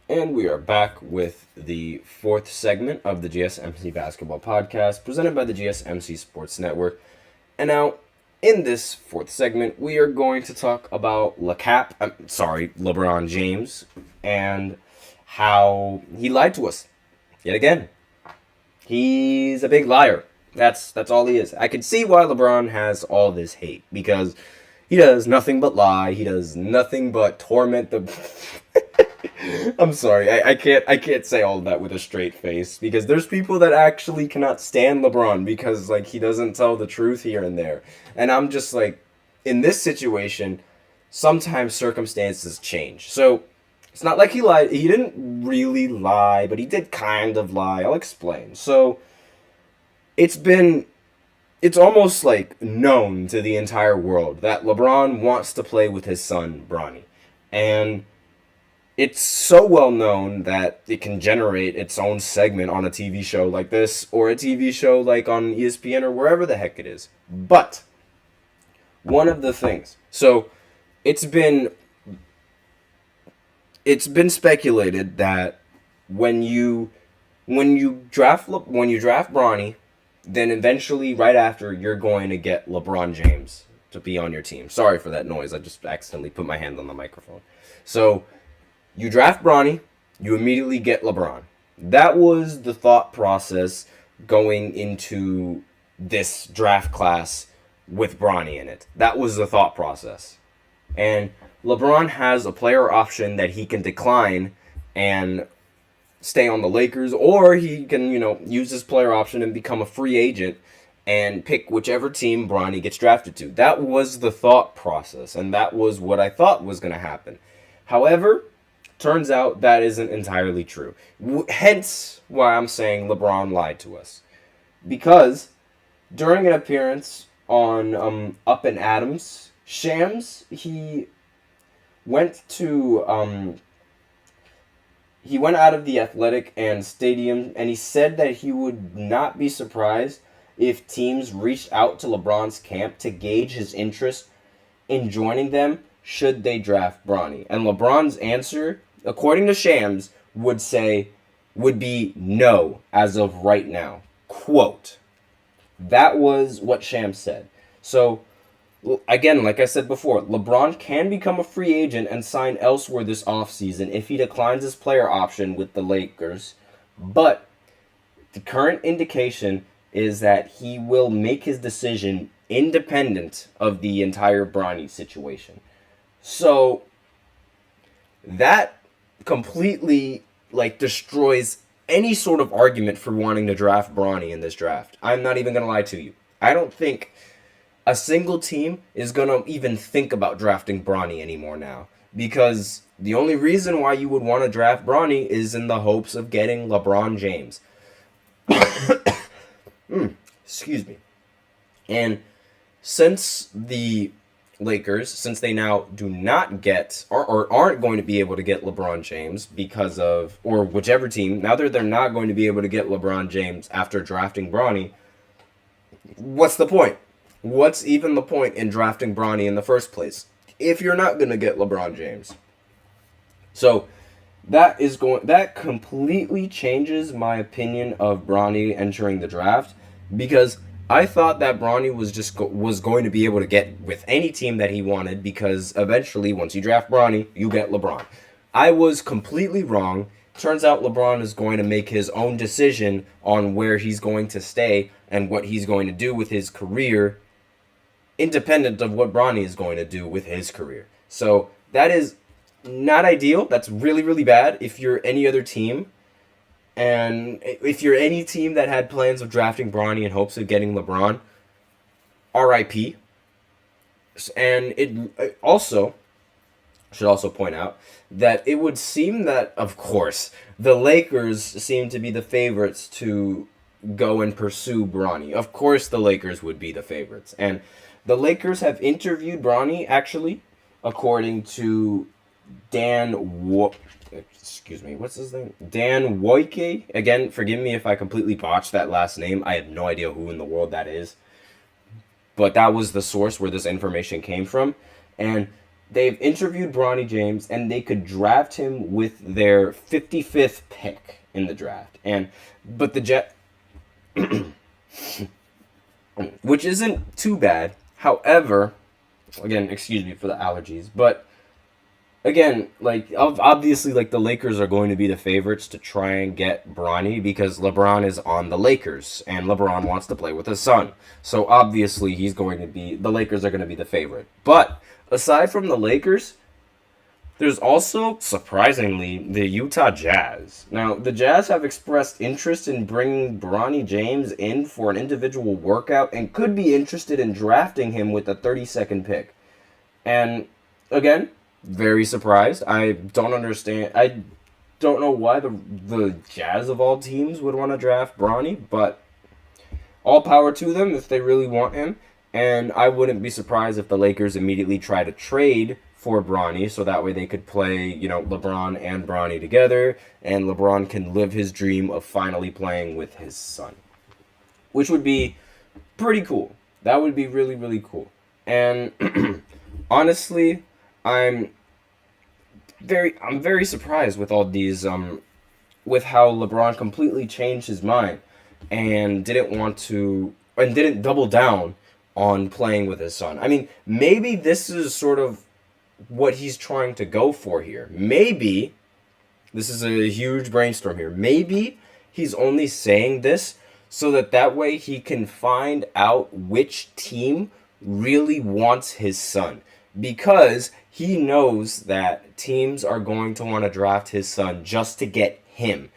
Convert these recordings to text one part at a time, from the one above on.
And we are back with the fourth segment of the GSMC Basketball Podcast, presented by the GSMC Sports Network. And now, in this fourth segment, we are going to talk about LeBron James, and how he lied to us yet again. He's a big liar. That's all he is. I can see why LeBron has all this hate, because he does nothing but lie. He does nothing but torment the. I'm sorry, I can't say all of that with a straight face, because there's people that actually cannot stand LeBron because he doesn't tell the truth here and there. And I'm just in this situation, sometimes circumstances change. So it's not like he lied. He didn't really lie, but he did kind of lie. I'll explain. So it's almost known to the entire world that LeBron wants to play with his son Bronny. And it's so well known that it can generate its own segment on a TV show like this, or a TV show on ESPN or wherever the heck it is. But one of the things, so it's been speculated that when you draft Bronny, then eventually right after you're going to get LeBron James to be on your team. Sorry for that noise. I just accidentally put my hand on the microphone. So you draft Bronny, you immediately get LeBron. That was the thought process going into this draft class with Bronny in it. That was the thought process. And LeBron has a player option that he can decline and stay on the Lakers, or he can, use his player option and become a free agent and pick whichever team Bronny gets drafted to. That was the thought process, and that was what I thought was going to happen. However, turns out that isn't entirely true. Hence why I'm saying LeBron lied to us. Because during an appearance on Up and Adams, Shams, he went out of the Athletic and Stadium, and he said that he would not be surprised if teams reached out to LeBron's camp to gauge his interest in joining them should they draft Bronny. And LeBron's answer, according to Shams, would be no as of right now. Quote. That was what Shams said. So, again, like I said before, LeBron can become a free agent and sign elsewhere this offseason if he declines his player option with the Lakers. But the current indication is that he will make his decision independent of the entire Bronny situation. So that completely destroys any sort of argument for wanting to draft Bronny in this draft. I'm not even going to lie to you. I don't think a single team is going to even think about drafting Bronny anymore now, because the only reason why you would want to draft Bronny is in the hopes of getting LeBron James. Excuse me. And since the Lakers, since they now do not get or aren't going to be able to get LeBron James because of, or whichever team, now that they're not going to be able to get LeBron James after drafting Bronny, what's the point? What's even the point in drafting Bronny in the first place if you're not going to get LeBron James? So that completely changes my opinion of Bronny entering the draft, because I thought that Bronny was going to be able to get with any team that he wanted, because eventually once you draft Bronny, you get LeBron. I was completely wrong. Turns out LeBron is going to make his own decision on where he's going to stay and what he's going to do with his career, independent of what Bronny is going to do with his career. So that is not ideal. That's really, really bad if you're any other team. And if you're any team that had plans of drafting Bronny in hopes of getting LeBron, RIP. And it also should also point out that it would seem that, of course, the Lakers seem to be the favorites to go and pursue Bronny. Of course the Lakers would be the favorites. And the Lakers have interviewed Bronny, actually, according to Dan Wojcicki. Again, forgive me if I completely botched that last name. I have no idea who in the world that is. But that was the source where this information came from. And they've interviewed Bronny James, and they could draft him with their 55th pick in the draft. But the which isn't too bad. However, again, excuse me for the allergies, but again, like, obviously, like, the Lakers are going to be the favorites to try and get Bronny because LeBron is on the Lakers and LeBron wants to play with his son. So obviously the Lakers are going to be the favorite. But aside from the Lakers, there's also, surprisingly, the Utah Jazz. Now, the Jazz have expressed interest in bringing Bronny James in for an individual workout and could be interested in drafting him with a 32nd pick. And again, very surprised. I don't understand. I don't know why the Jazz of all teams would want to draft Bronny, but all power to them if they really want him. And I wouldn't be surprised if the Lakers immediately try to trade for Bronny so that way they could play, LeBron and Bronny together, and LeBron can live his dream of finally playing with his son, which would be pretty cool. That would be really, really cool. And honestly, I'm very surprised with all these with how LeBron completely changed his mind and didn't double down on playing with his son. I mean, maybe this is sort of what he's trying to go for here. Maybe this is a huge brainstorm here. Maybe he's only saying this so that way he can find out which team really wants his son, because he knows that teams are going to want to draft his son just to get him.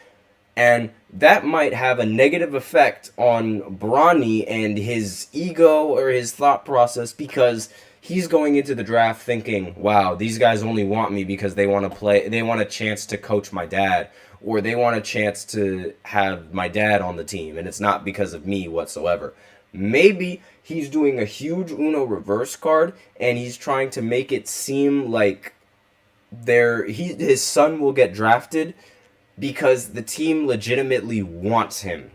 And that might have a negative effect on Bronny and his ego or his thought process, because he's going into the draft thinking, wow, these guys only want me because they want a chance to coach my dad, or they want a chance to have my dad on the team, and it's not because of me whatsoever. Maybe he's doing a huge Uno reverse card, and he's trying to make it seem like his son will get drafted because the team legitimately wants him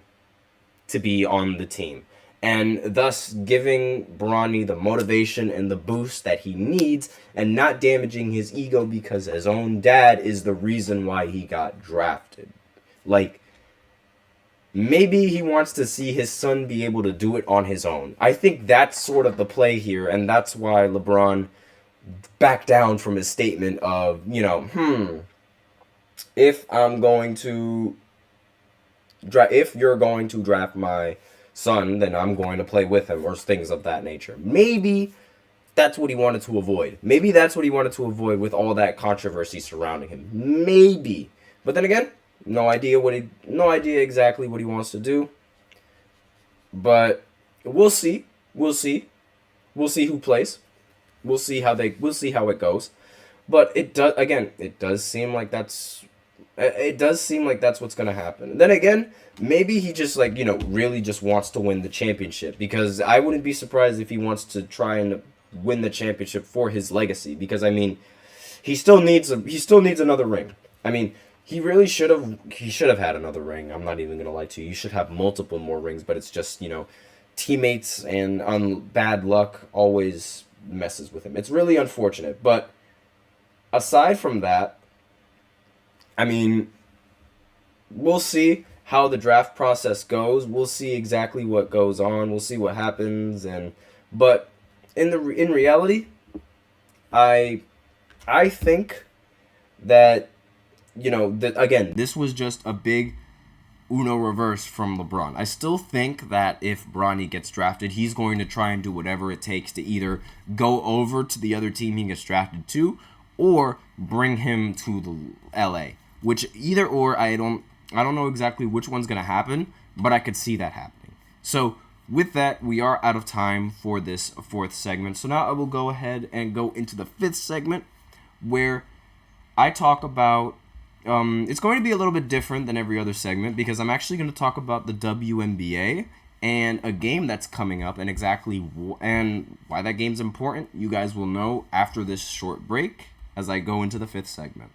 to be on the team, and thus giving Bronny the motivation and the boost that he needs, and not damaging his ego because his own dad is the reason why he got drafted. Like, maybe he wants to see his son be able to do it on his own. I think that's sort of the play here, and that's why LeBron backed down from his statement of, if you're going to draft my son, then I'm going to play with him, or things of that nature. Maybe that's what he wanted to avoid. Maybe that's what he wanted to avoid with all that controversy surrounding him. Maybe. But then again, no idea exactly what he wants to do. But we'll see. We'll see who plays. We'll see how it goes. But it does seem like that's what's going to happen. And then again, maybe he just really just wants to win the championship, because I wouldn't be surprised if he wants to try and win the championship for his legacy, because I mean, he still needs another ring. I mean, he should have had another ring. I'm not even going to lie to you. You should have multiple more rings, but it's just, teammates and bad luck always messes with him. It's really unfortunate, but aside from that, I mean, we'll see how the draft process goes. We'll see exactly what goes on. We'll see what happens, but in reality, I think that again, this was just a big Uno reverse from LeBron. I still think that if Bronny gets drafted, he's going to try and do whatever it takes to either go over to the other team he gets drafted to, or bring him to the LA. Which either or, I don't know exactly which one's going to happen, but I could see that happening. So with that, we are out of time for this fourth segment. So now I will go ahead and go into the fifth segment, where I talk about, it's going to be a little bit different than every other segment, because I'm actually going to talk about the WNBA and a game that's coming up, and exactly and why that game's important. You guys will know after this short break as I go into the fifth segment.